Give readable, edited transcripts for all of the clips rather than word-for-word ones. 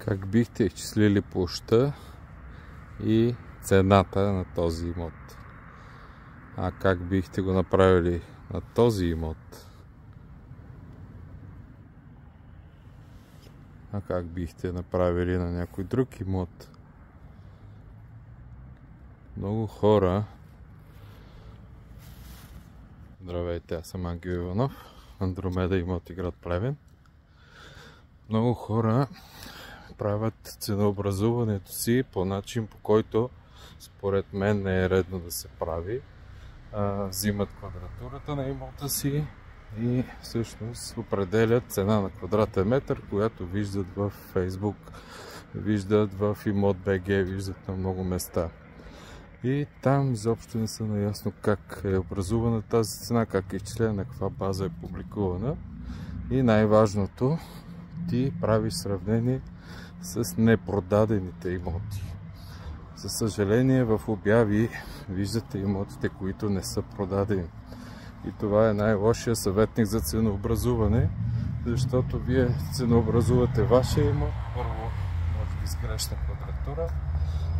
Как бихте изчислили площта и цената на този имот? А как бихте го направили на този имот? А как бихте направили на някой друг имот? Много хора... Здравейте, аз съм Ангел Иванов, Андромеда имоти, град Плевен. Много хора правят ценообразуването си по начин, по който според мен не е редно да се прави. Взимат квадратурата на имота си и всъщност определят цена на квадратен метър, която виждат в Facebook, виждат в Имот.bg, виждат на много места. И там изобщо не са наясно как е образувана тази цена, как е изчислена, на каква база е публикувана. И най-важното, ти правиш сравнение с непродадените имоти. За съжаление, в обяви виждате имотите, които не са продадени. И това е най-лошия съветник за ценообразуване, защото вие ценообразувате вашия имот, първо може би с грешна квадратура,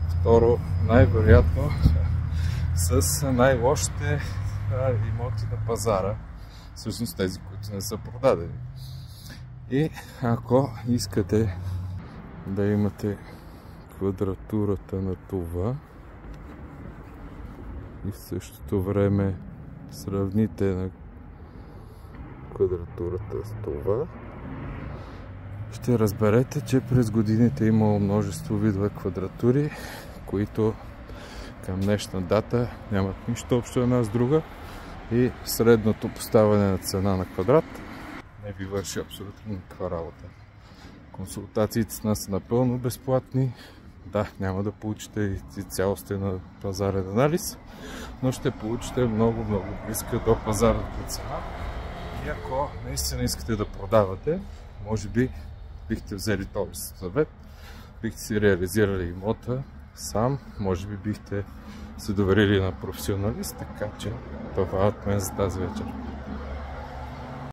второ най-вероятно с най-лошите имоти на пазара, всъщност тези, които не са продадени. И ако искате да имате квадратурата на това и в същото време сравните на квадратурата с това, ще разберете, че през годините е имало множество видове квадратури, които към днешна дата нямат нищо общо една с друга и средното поставяне на цена на квадрат не ви върши абсолютно никаква работа. Консултациите с нас са напълно безплатни. Да, няма да получите и цялостен на пазарен анализ, но ще получите много близка до пазарната цена. И ако наистина искате да продавате, може би бихте взели този съвет, бихте си реализирали имота сам, може би бихте се доверили на професионалист, така че това от мен за тази вечер.